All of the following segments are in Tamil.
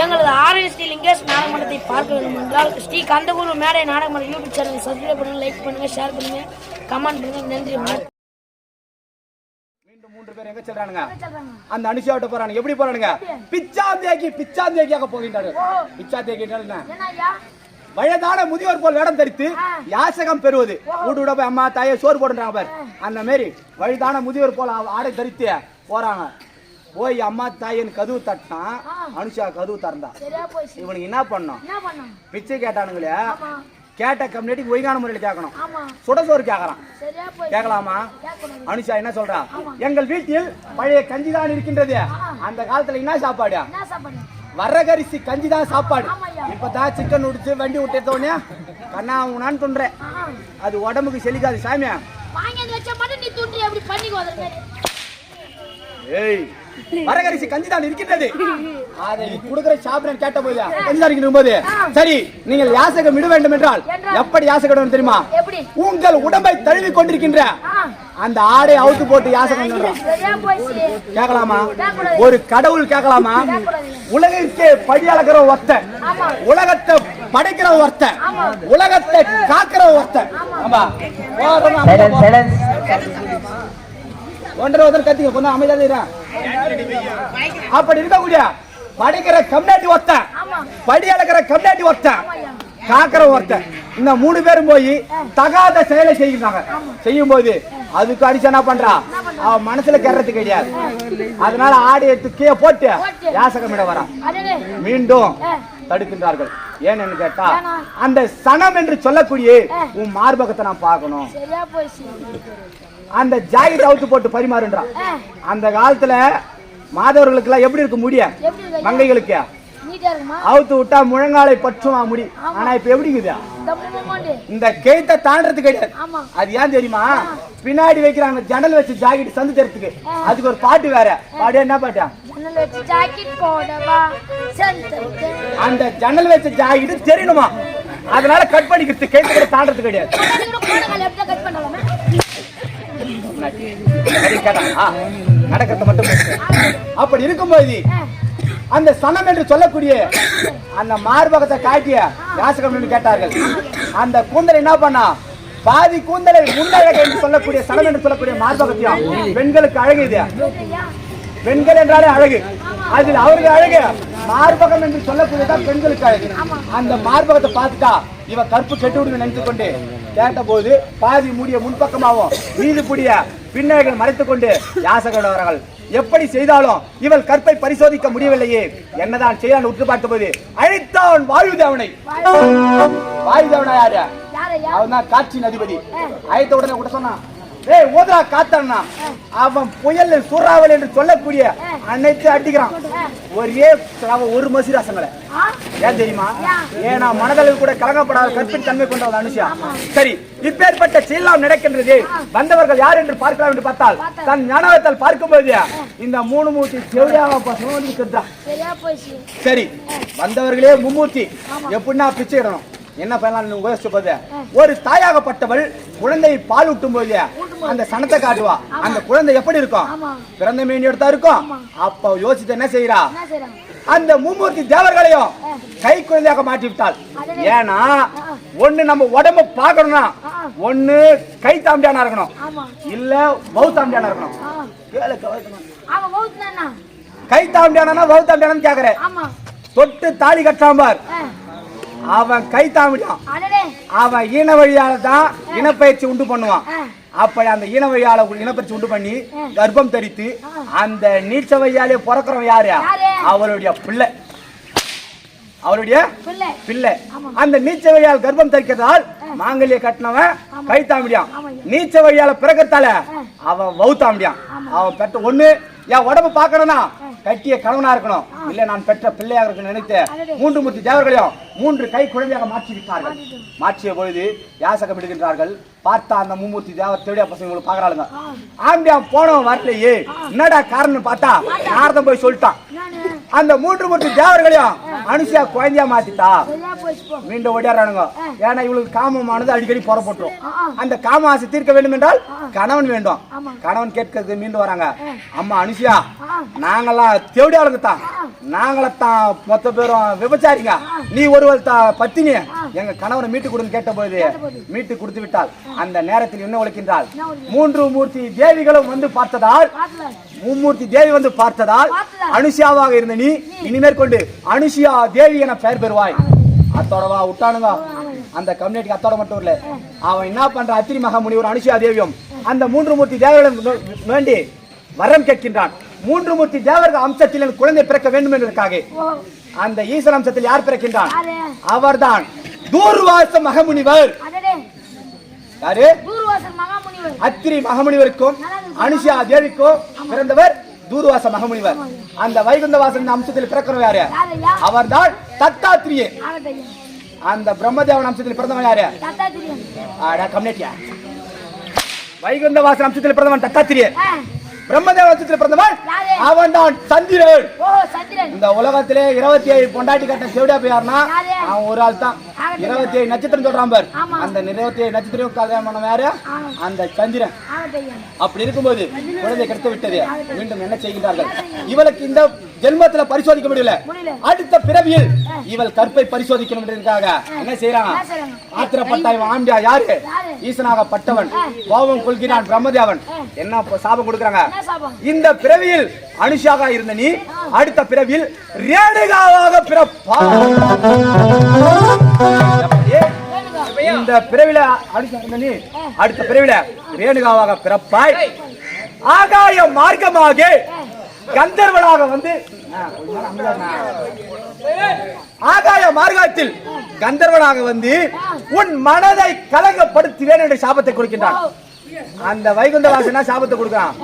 எங்களது ஆரோக்கிய ஸ்ரீ லிங்கேஷ் நாடகமன்றத்தை பார்க்க வேண்டும் என்றால் ஸ்ரீ கந்தகுரு மேடை நாடகமன்ற யூடியூப் சேனலை சப்ஸ்கிரைப் பண்ணுங்க, லைக் பண்ணுங்க, ஷேர் பண்ணுங்க, கமெண்ட் பண்ணுங்க. நன்றி. மீண்டும் 3 பேர் எங்க செல்றானுங்க? அந்த அனுஷியாவிட்ட போறானுங்க. எப்படி போறானுங்க? பிச்சாந்தேகியாக போகின்றார்கள். பிச்சாந்தேகின்னா வயதான முதியோர் போல் வேடம் தரித்து யாசகம் பெறுவது. வீடு போய் அம்மா தாயை சோறு போடுறாங்க பாரு. அந்த மாதிரி வயதான முதியோர் போல் ஆடை தரித்து போறாங்க. போய் அம்மா தாயின் கதவு தட்டினா அனுஷா கதவு திறந்தா. இவனுக்கு என்ன பண்ணோம்? பிச்சை கேட்டானுங்களே, கேட்ட கம்யூனிட்டி ஒய்கான முறையில் கேட்கணும். சுடசோறு கேட்கறான். கேட்கலாமா? அனுஷா என்ன சொல்றா? எங்கள் வீட்டில் பழைய கஞ்சிதான் இருக்கின்றது. அந்த காலத்துல என்ன சாப்பாடு? வரகரிசி கஞ்சி தான் சாப்பாடு. இப்பதான் சிக்கன் உடிச்சு வண்டி விட்டோடனே கண்ணா உனான்னு துன்றேன். அது உடம்புக்கு செழிக்காது சாமியா. ஏய், வரகரிசி கஞ்சிதான் இருக்கின்றது. அதை கொடுக்கிற சாப்பிட கேட்ட போது கஞ்சிதான் இருக்கும் போது சரி, நீங்கள் யாசகம் விட வேண்டும் என்றால் எப்படி யாசகம் தெரியுமா? உங்கள் உடம்பை தழுவி கொண்டிருக்கின்ற அந்த ஆடை அவுத்து போட்டு யாசகம் கேட்கலாமா? ஒரு கடவுள் கேட்கலாமா? உலகிற்கே படி அளக்கிற ஒருத்த, உலகத்தை படைக்கிற ஒருத்த, உலகத்தை காக்கிற ஒருத்த. ஒன்றரை கத்திங்க கொஞ்சம் அமைதியா. அப்படி இருக்கக்கூடிய படிக்கிற கம்யூனிட்டி ஒருத்த, படி அளக்கிற கம்யூனிட்டி ஒருத்த, காக்கிற ஒருத்த, இந்த 3 பேரும் போய் தகாத செயலை செய்கிறாங்க. செய்யும் போது அதுக்கு அடிச்சு என்ன பண்றா? அவன் மனசுல கெறது கிடையாது. அதனால ஆடி எடுத்து கீழே போட்டு யாசகமிட வரா. மீண்டும் தடுக்கின்றார்கள். ஏன்னு கேட்டா அந்த சனம் என்று சொல்லக்கூடிய உன் மார்பகத்தை நான் பார்க்கணும். அந்த ஜாக்கெட் அவுத்து போட்டு பரிமாறுன்றான். அந்த காலத்துல மாதவர்களுக்கு எல்லாம் எப்படி இருக்கு முடிய? மங்கைகளுக்கு அவுத்து விட்டா முழங்காலை பற்றுமா முடி. ஆனா இப்ப எப்படி இருக்குது? இந்த கேத்த தாண்டறது கிடையாது. அது ஏன் தெரியுமா? பின்னாடி வைக்கிறாங்க ஜன்னல் வச்சு ஜாக்கெட் சந்து தரத்துக்கு. அதுக்கு ஒரு பாட்டு வேற. பாடு என்ன பாட்டா? அந்த ஜன்னல் வச்ச ஜாக்கெட் தெரியணுமா? அதனால கட் பண்ணிக்கிறது. கேத்த கூட தாண்டறது கிடையாது. நடக்கிறது மட்டும். அப்படி இருக்கும்போது அந்த சனம் என்று சொல்லக்கூடிய அந்த மார்பகத்தை காட்டிய யாசகம் கேட்டார்கள். அந்த கூந்தலை என்ன பண்ணா? பாதி கூந்தலை முன்னழகு என்று சொல்லக்கூடிய சனம் என்று சொல்லக்கூடிய மார்பகத்தையும் பெண்களுக்கு அழகு. இது பெண்கள் என்றாலே அழகு. அதில் அவருக்கு அழகு மார்பகம் என்று சொல்லக்கூடியதான் பெண்களுக்கு அழகு. அந்த மார்பகத்தை பார்த்துட்டா இவ கற்பு கெட்டு விடுங்க நினைத்து கொண்டு கேட்ட போது பாதி மூடிய முன்பக்கமாகவும் மீது புடிய பின்னழகை மறைத்துக் கொண்டு யாசகர்கள் எப்படி செய்தாலும் இவள் கற்பை பரிசோதிக்க முடியவில்லையே, என்னதான் செய்யலாம் உற்று பார்த்த போது அழைத்தான் வாயுதேவனை. வாயுதேவனா யாரு? அவன் தான் காற்றின் அதிபதி. அழைத்த உடனே கூட சொன்னான், ஏய் ஓதரா காத்தனா. அவன் புயல் சூறாவளி என்று சொல்லக்கூடிய அனைத்து அடிக்கிறான். ஒரே ஒரு மசிராசங்களை. ஏன் தெரியுமா? ஏன்னா மனதளவு கூட கலங்கப்படாத கற்பின் தன்மை கொண்டவன் அனுஷா. சரி, இப்பேற்பட்ட செயலாம் நடக்கின்றது. வந்தவர்கள் யார் என்று பார்க்கலாம் என்று பார்த்தால் தன் ஞானவத்தால் பார்க்கும்போது இந்த 3 மூர்த்தி செவ்வாயாக சரி, வந்தவர்களே மும்மூர்த்தி. எப்படின்னா பிச்சை இடணும். என்ன பண்ணலாம் யோசிச்சு போது, ஒரு தாயாகப்பட்டவள் குழந்தையை பால் ஊட்டும் போது அந்த சனத்தை காட்டுவா. அந்த குழந்தை எப்படி இருக்கும்? பிறந்த மீன் எடுத்தா இருக்கும். அப்ப யோசித்து என்ன செய்யறா? அந்த மும்மூர்த்தி தேவர்களையும் கை குழந்தையாக மாற்றி விட்டாள். ஏன்னா ஒண்ணு நம்ம உடம்ப பாக்கணும்னா ஒண்ணு கை தாம்பியானா இருக்கணும், இல்ல வௌத்தாம்பியானா இருக்கணும். கை தாம்பியானா வௌத்தாம்பியானு கேக்குறேன். தொட்டு தாலி கட்டாம்பார் அவன் கை தாமிட்டான். அவன் ஈன வழியால தான் இனப்பயிற்சி உண்டு பண்ணுவான். அப்ப அந்த ஈன வழியால இனப்பயிற்சி உண்டு பண்ணி கர்ப்பம் தரித்து அந்த நீச்ச வழியாலே பிறக்கிறவன் யாரு? அவளுடைய பிள்ளை. அவளுடைய பிள்ளை. அந்த நீச்ச வழியால் கர்ப்பம் தரிக்கிறதால் மாங்கல்ய கட்டினவன் கை தாமிடியான். நீச்ச வழியால பிறக்கிறதால அவன் வௌத்தாமிடியான். அவன் பெற்ற ஒண்ணு என் உடம்பு பாக்கணும்னா கட்டிய கணவனா இருக்கணும், இல்ல நான் பெற்ற பிள்ளையாக இருக்கணும் நினைத்து 3 மூர்த்தி தேவர்களையும் 3 கை குழந்தையாக மாற்றி விட்டார்கள். மாற்றிய பொழுது யாசகம் எடுக்கின்றார்கள். பார்த்தா அந்த மும்மூர்த்தி தேவர் தேடியா பசங்க பாக்குறாங்க. ஆம்பியா போனவன் வரலையே, என்னடா காரணம் பார்த்தா நாரதம் போய் சொல்லிட்டான். அந்த 3 மூர்த்தி தேவர்களையும் அனுஷியா குழந்தையா மாத்திட்டா சரியா போச்சு போ. மீண்டும் ஓடியாரானுங்க. ஏன்னா இவளுக்கு காமமானது அடிக்கடி புறப்பட்டுரும். அந்த காம ஆசை தீர்க்க வேண்டும் என்றால் கணவன் வேண்டும். கணவன் கேட்கறது மீண்டும் வராங்க. அம்மா அனுஷியா, நாங்கெல்லாம் தேவடியாளுங்க தான், நாங்களத்தான் மொத்த பேரும் விபச்சாரிங்க, நீ ஒருவள் பத்தினி, எங்க கணவனை மீட்டு கொடுன்னு கேட்ட போது மீட்டு கொடுத்து விட்டால் அந்த நேரத்தில் என்ன உழைக்கின்றாள்? 3 மூர்த்தி தேவிகளும் வந்து பார்த்ததால், மும்மூர்த்தி தேவி வந்து பார்த்ததால் அனுஷியாவாக இருந்த நீ இனிமேற்கொண்டு அனுஷியா தேவி என பெயர் பெறுவாய். அத்தோடவா விட்டானுங்க. அந்த கம்யூனிட்டிக்கு அத்தோட மட்டும் இல்ல, அவன் என்ன பண்ற? அத்திரி மகாமுனிவர் அனுஷியா தேவியும் அந்த 3 மூர்த்தி தேவர்களும் வேண்டி வரம் கேட்கின்றான். 3 மூர்த்தி தேவர்கள் அம்சத்தில் குழந்தை பிறக்க வேண்டும் என்பதற்காக அந்த ஈஸ்வர அம்சத்தில் யார் பிறக்கின்றான்? அவர்தான் தூர்வாச மகாமுனிவர். யாரு? அத்திரி மகாமுனிவருக்கும் அனுஷியா தேவிக்கும் பிறந்தவர் தூர்வாச மகாமுனிவர். அந்த வைகுந்தவாசன் அம்சத்தில் பிறக்கிறவர் யாரு? அவர்தான் தத்தாத்திரியன். அந்த பிரம்மதேவன் அம்சத்தில் பிறந்தவன் யாரு? கம்யூனிட்டியா? வைகுந்தவாசன் அம்சத்தில் பிறந்தவன் தத்தாத்திரியன். பிரம்மதேவ வம்சத்தில் பிறந்தவன் அவன் தான் சந்திரன். இந்த உலகத்திலே 27 பொண்டாட்டி கட்ட செவிடா போயாருனா அவன் ஒரு ஆள் தான். 27 நட்சத்திரம் சொல்றான் பார். அந்த 27 நட்சத்திரம் கல்யாணம் யாரு? அந்த சந்திரன். அப்படி இருக்கும்போது குழந்தை கிடைத்து விட்டது. மீண்டும் என்ன செய்கின்றார்கள்? இவளுக்கு இந்த ஜென்மத்துல பரிசோதிக்க முடியல, அடுத்த பிறவியில் இவள் கற்பை பரிசோதிக்கணும் என்றதுக்காக என்ன செய்யறாங்க? ஆத்திரப்பட்ட இவன் ஆம்பியா யாரு? ஈசனாக பட்டவன் கோபம் கொள்கிறான் பிரம்மதேவன். என்ன சாபம் கொடுக்கறாங்க? இந்த பிறவியில் அனுஷாக இருந்த நீ அடுத்த பிறவியில் ரேணுகாவாக பிறப்பாய். இந்த பிறவில அனுஷா இருந்த நீ அடுத்த பிறவில ரேணுகாவாக பிறப்பாய். ஆகாய மார்க்கமாக கந்தர்வனாக வந்து ஆகாய மார்க்கத்தில் கந்தர்வனாக வந்து உன் மனதை கலங்கப்படுத்துவேன் என்று சாபத்தை கொடுக்கின்றான். அந்த வைகுந்தவாசனா சாபத்தை கொடுக்கிறான்.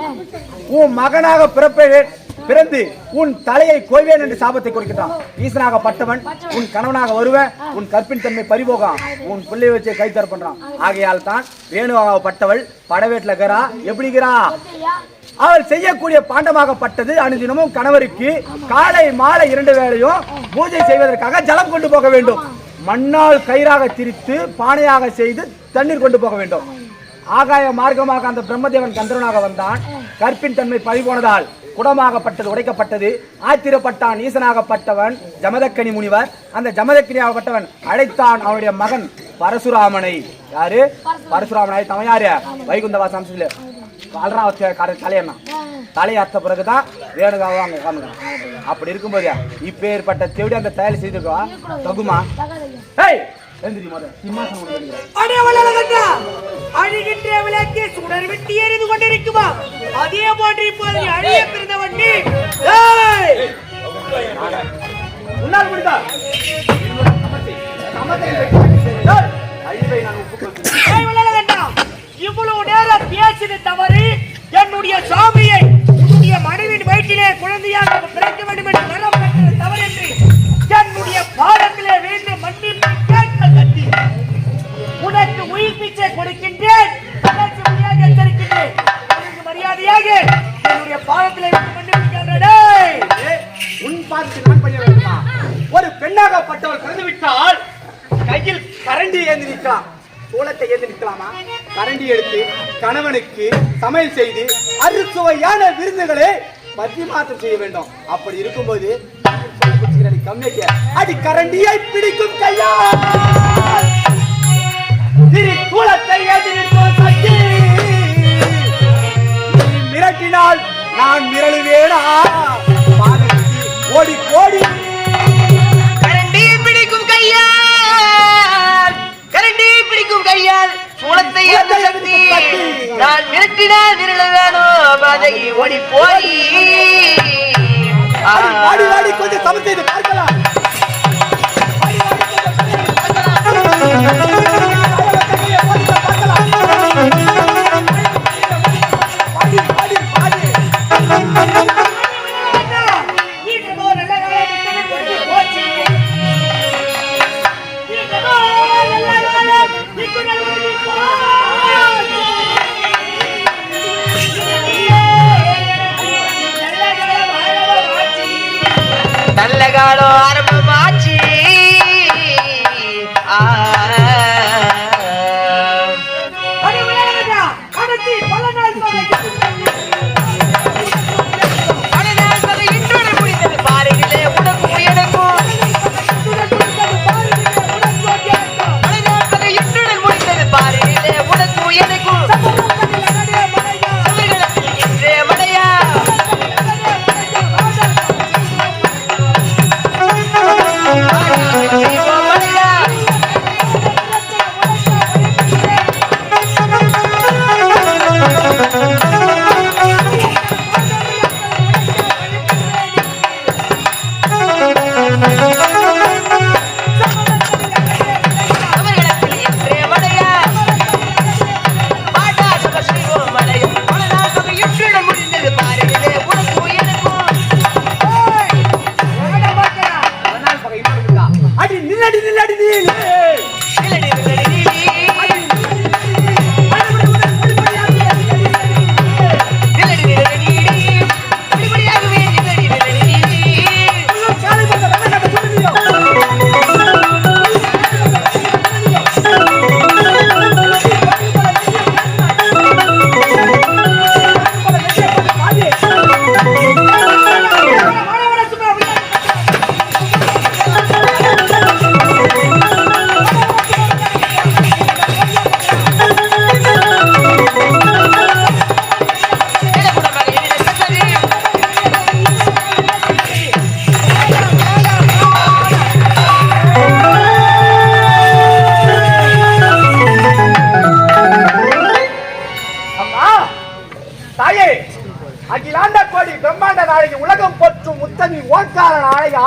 உன் மகனாக பிறந்து உன் தலையை கொய்வேன் என்று சாபத்தை கொடுக்கிறான். ஈசனாக பட்டவன் உன் கணவனாக வருவேன், உன் கற்பின் தன்மை பறிபோகான், உன் பிள்ளையை வச்சு கைத்தர பண்றான். ஆகையால் தான் ரேணுவாக பட்டவள் படவேட்ல கரா எப்படிங்கிறா? அவள் செய்யக்கூடிய பாண்டமாகப்பட்டது அனுதினமும் கணவருக்கு காலை மாலை 2 வேளையும் பூஜை செய்வதற்காக ஜலம் கொண்டு போக வேண்டும். மண்ணால் கயிறாக திரித்து பானையாக செய்து தண்ணீர் கொண்டு போக வேண்டும். ஆகாய மார்க்கமாக அந்த பிரம்மதேவன் கந்தரனாக வந்தான். கற்பின் தன்மை பறிபோனதால் குடமாகப்பட்டது உடைக்கப்பட்டது. ஆத்திரப்பட்டான் ஈசனாகப்பட்டவன் ஜமதக்கனி முனிவர். அந்த ஜமதக்கனியாகப்பட்டவன் அழைத்தான் அவனுடைய மகன் பரசுராமனை. யாரு? பரசுராமனை. தவன் யாரு? வைகுந்தவாச அம்சத்துல தலையண்ணா தலையை அத்த பிறகுதான் ரேணுகாவும் அங்க காணுங்க. அப்படி இருக்கும்போது இப்ப ஏற்பட்ட தேடி அந்த தயாரி செய்திருக்கா தகுமா? அழிகின்ற விளக்கே சுடர் விட்டு எரிந்து கொண்டிருக்குமா? அதே போன்று இப்போது அழிய பிறந்தவன் நீ. இவ்வளவு நேரம் பேசியது தவறு. என்னுடைய சாமியை உன்னுடைய மனைவின் வயிற்றிலே குழந்தையாக பிறக்க வேண்டும் என்று வரம் பெற்றது தவறு என்று என்னுடைய பாடத்திலே வேண்டு மன்னிப்பு கேட்க கட்டி உனக்கு உயிர் பிச்சை கொடுக்கின்றேன். எச்சரிக்கின்றேன். மரியாதையாக என்னுடைய பாடத்திலே மன்னிப்பு கேட்கிறேன். உன் பாதத்தில் நான் பண்ண வேண்டுமா? ஒரு பெண்ணாகப்பட்டவள் பிறந்து விட்டால் கையில் கரண்டி ஏந்தி நிற்கலாம், சூளத்தை ஏந்தி நிற்கலாமா? கரண்டி எடுத்து கணவனுக்கு சமையல் செய்து அறுசுவையான விருந்துகளை பரிமாற்றம் செய்ய வேண்டும். அப்படி இருக்கும்போது அடி கரண்டியை பிடிக்கும் கையால் சூளத்தை ஏந்தி நிற்கும் சக்தி மிரட்டினால் நான் மிரளுவேனா? ஓடி ஓடி கரண்டி பிடிக்கும் கையால், கரண்டி பிடிக்கும் கையால் சூளத்தை சக்தி நான் மிரட்டினால் விரல வேணும். பாதகி ஓடி போய் ஆடி ஆடி கொஞ்சம் சமன் செய்து பார்க்கலாம். நல்ல காலம் ஆரம்பமா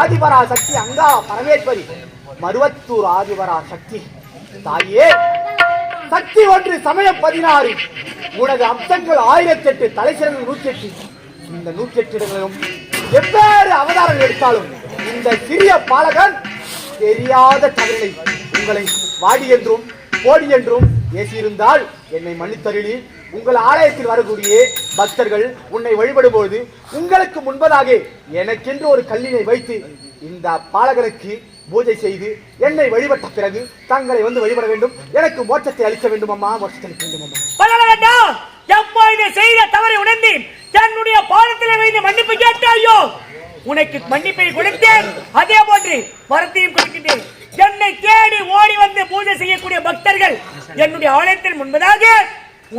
ஆதிபரா சக்தி அங்கா பரமேஸ்வரி மருவத்தூர் ஆதிபரா சக்தி தாயே சக்தி ஒன்று சமயம் 16 உனது அம்சங்கள் 1008 தலை சிறந்த 108 இந்த 108 இடங்களும் எவ்வேறு அவதாரம் எடுத்தாலும் இந்த சிறிய பாலகன் தெரியாத தவறை உங்களை வாடி என்றும் கோடி என்றும் பேசியிருந்தால் என்னை மன்னித்தருளி உங்கள் ஆலயத்தில் வரக்கூடிய பக்தர்கள் உன்னை வழிபடும்போது உங்களுக்கு முன்பதாக எனக்கென்று ஒரு கல்லினை வைத்து இந்த பாலகனுக்கு பூஜை செய்து என்னை வழிபட்ட பிறகு தங்களை வந்து வழிபட வேண்டும். எனக்கு மோட்சத்தை அளிக்க வேண்டும் அம்மா, மோட்சத்தை அளிக்க வேண்டும் அம்மா. எப்போது செய்த தவறை உணர்ந்து தன்னுடைய பாதத்தில் வைத்து மன்னிப்பு கேட்டாயோ உனக்கு மன்னிப்பை கொடுத்தேன், அதே போன்று வரத்தையும் கொடுக்கின்றேன். என்னை தேடி ஓடி வந்து பூஜை செய்யக்கூடிய பக்தர்கள் என்னுடைய ஆலயத்தில் முன்பதாக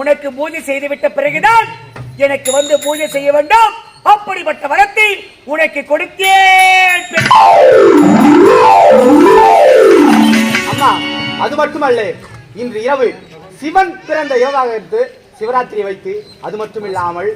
உனக்கு பூஜை செய்துவிட்ட பிறகுதான் எனக்கு வந்து பூஜை செய்ய வேண்டும். அப்படிப்பட்ட வரத்தை உனக்கு கொடுத்தேன். அம்மா, அது மட்டுமல்ல, இன்று இரவு சிவன் பிறந்த இரவாக எடுத்து சிவராத்திரியை வைத்து அது மட்டுமில்லாமல்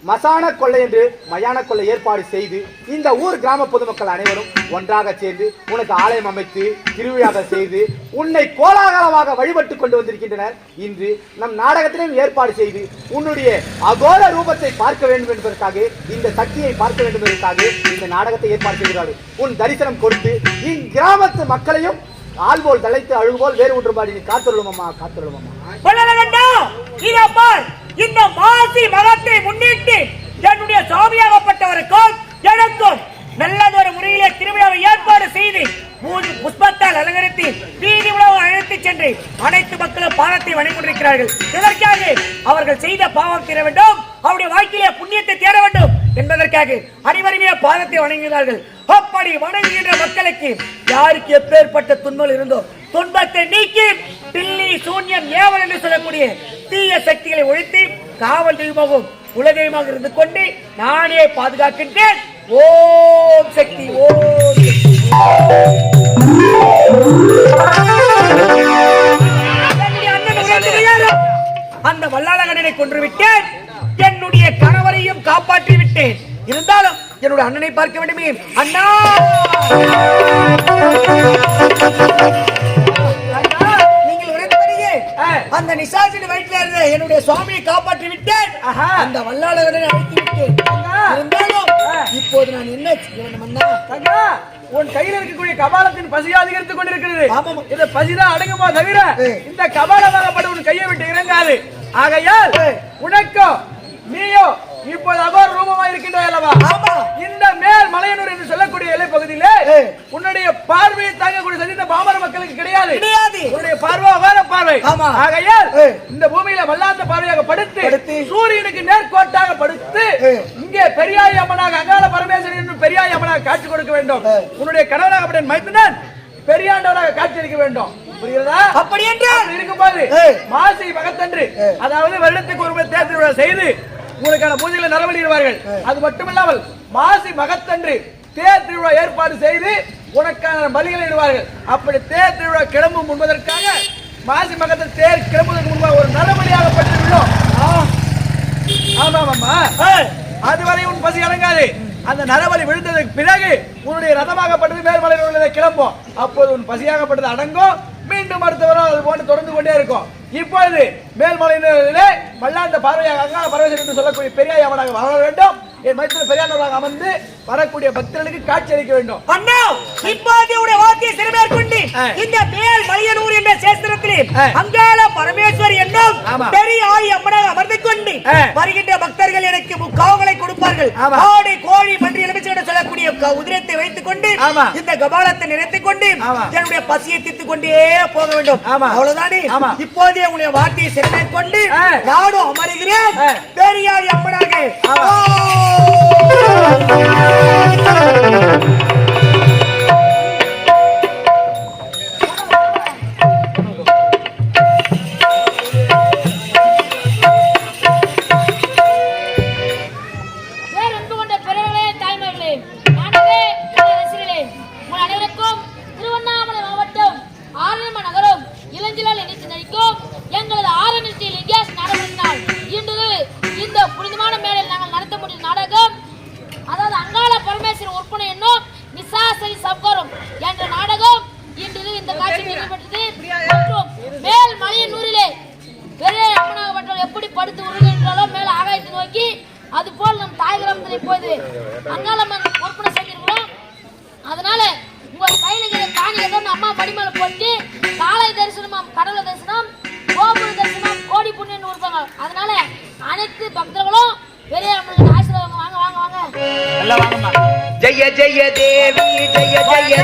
மசான கொள்ளை என்று மயான கொள்ளை ஏற்பாடு செய்து இந்த ஊர் கிராம பொதுமக்கள் அனைவரும் ஒன்றாக சேர்ந்து உனக்கு ஆலயம் அமைத்து திருவிழாக செய்து உன்னை கோலாகலமாக வழிபட்டு கொண்டு வந்திருக்கின்றனர். இன்று நம் நாடகத்திலும் ஏற்பாடு செய்து உன்னுடைய அகோர ரூபத்தை பார்க்க வேண்டும் என்பதற்காக, இந்த சக்தியை பார்க்க வேண்டும் என்பதற்காக இந்த நாடகத்தை ஏற்பாடு செய்கிறார்கள். உன் தரிசனம் கொடுத்து இக்கிராமத்து மக்களையும் ஆள்போல் தலைத்து அழுகுபோல் வேறு ஒன்றுபாடி நீ காத்தருளும் அம்மா, காத்தருளும் அம்மா. இந்த மாசி மகத்தை முன்னிட்டு என்னுடைய சாமியாகப்பட்டவருக்கும் எனக்கும் நல்லதொரு முறையிலே திருவிழாவை ஏற்பாடு செய்து புஷ்பத்தால் அலங்கரித்து வீதி உலகம் அழைத்து சென்று அனைத்து மக்களும் பாவத்தை வணங்கி கொண்டிருக்கிறார்கள். இதற்காக அவர்கள் செய்த பாவம் தீர வேண்டும், அவருடைய வாழ்க்கையிலே புண்ணியத்தை தேட வேண்டும் என்பதற்காக அனைவருமே பாதத்தை வணங்குகிறார்கள். அப்படி வணங்குகின்ற மக்களுக்கு யாருக்கு எப்பேற்பட்ட துன்பம் இருந்தோ துன்பத்தை நீக்கி பில்லி சூன்யம் ஏவல் என்று சொல்லக்கூடிய தீய சக்திகளை ஒழித்து காவல் தெய்வமாகவும் உலகமாக இருந்து கொண்டு நானே பாதுகாக்கின்றேன். ஓம் சக்தி, ஓம் அந்த வல்லாளகனை கொன்று விட்டேன், என்னுடைய கணவரையும் காப்பாற்றி விட்டேன். இருந்தாலும் என்னுடைய அண்ணனை பார்க்க வேண்டுமே. அண்ணா, நீங்கள் உரைத்தபடியே அந்த நிசாசின் வயிற்றில் இருந்த என்னுடைய சுவாமியை காப்பாற்றி விட்டேன், அந்த வல்லாளகனை அழைத்து விட்டேன். இருந்தாலும் இப்போது நான் என்ன செய்ய வேண்டும் அண்ணா? உன் கையில் இருக்கக்கூடிய கபாலத்தின் பசி அதிகரித்துக் கொண்டிருக்கிறது. இந்த பசிதான் அடங்குமா தவிர இந்த கபாலமாகப்பட்ட உன் கையை விட்டு இறங்காது. ஆகையால் உனக்கோ நீயோ இப்போது அகோர ரூபமாக இருக்கின்றாய் அல்லவா? இந்த மேல் மலையனூர் என்று சொல்லக்கூடிய எல்லை பகுதியிலே உன்னுடைய பார்வையை தாங்கக்கூடிய சதி இந்த பாமர மக்களுக்கு கிடையாது. உன்னுடைய பார்வை அகோர பார்வை. ஆகையால் இந்த பூமியில வல்லாந்த பார்வையாக படுத்து சூரியனுக்கு நேர்கோட்டாக படுத்து இங்கே பெரியாய் அம்மனாக அங்காள பரமேஸ்வரி என்று பெரியாய் அம்மனாக காட்சி கொடுக்க வேண்டும். உன்னுடைய கணவனாகப்பட்ட மைத்துனன் பெரியாண்டவராக காட்சி அளிக்க வேண்டும். புரிகிறதா? அப்படி என்றால் இருக்கும்போது மாசி மகத்தன்று, அதாவது வருடத்துக்கு ஒரு முறை தேர் திருவிழா செய்து உங்களுக்கான பூஜைகளை நடைபெறுவார்கள். அது மட்டுமில்லாமல் மாசி மகத்தன்று தேர் திருவிழா ஏற்பாடு செய்து உனக்கான பலிகளை இடுவார்கள். அப்படி தேர் திருவிழா கிளம்பும் முன்பதற்காக மாசி மகத்தில் தேர் கிளம்புவதற்கு முன்பாக ஒரு நரபலியாகப்பட்டு விடும். ஆமாமா, அதுவரை உன் பசி அடங்காது. அந்த நரபலி விழுந்ததற்கு பிறகு உன்னுடைய ரதமாகப்பட்டது மேல்மலையில் உள்ளதை கிளம்பும். அப்போது உன் பசியாகப்பட்டது அடங்கும். மீண்டும் அடுத்தவரும் அது போன்று தொடர்ந்து கொண்டே இருக்கும். இப்பொழுது மேல்மலையிலே மல்லாந்த பார்வையாக அங்காள பரமேஸ்வரன் என்று சொல்லக்கூடிய பெரியாய் அவனாக வளர வேண்டும். என் மைத்திர பெரியானவராக அமர்ந்து வரக்கூடிய பக்தர்களுக்கு காட்சி அளிக்க வேண்டும். அண்ணா, இப்போது உடைய வார்த்தையை சிறுமேற்கொண்டு இந்த மேல் மலையனூர் என்ற சேஸ்திரத்திலே அங்காள பரமேஸ்வரி என்னும் பெரியாய் அம்மனாக அமர்ந்து கொண்டு வருகின்ற பக்தர்கள் எனக்கு முக்காவங்களை கொடுப்பார்கள். ஆடு கோழி பன்றி எலுமிச்சை என்று சொல்லக்கூடிய உதிரத்தை வைத்துக் கொண்டு இந்த கபாலத்தை நிறைத்துக் கொண்டு என்னுடைய பசியை தீர்த்துக் கொண்டே போக வேண்டும். அவ்வளவுதானே? இப்போதே உங்களுடைய வார்த்தையை சிறுமேற்கொண்டு நானும் அமருகிறேன் பெரியாய் அம்மனாக. அதுபோல் நம் தாய் கிராமத்தில் இப்போது அங்காளம்மன் ஒப்பனை செஞ்சிருக்கிறோம். அதனால உங்க கையில காணி ஏதோ அம்மா படிமலை போட்டு காலை தரிசனம், கடவுள தரிசனம், கோபுர தரிசனம், கோடி புண்ணியம் இருப்பாங்க. அதனால அனைத்து பக்தர்களும் பெரிய அம்மனுக்கு ஆசீர்வாதம் வாங்க வாங்க வாங்க. ஜெய ஜெய தேவி ஜெய ஜெய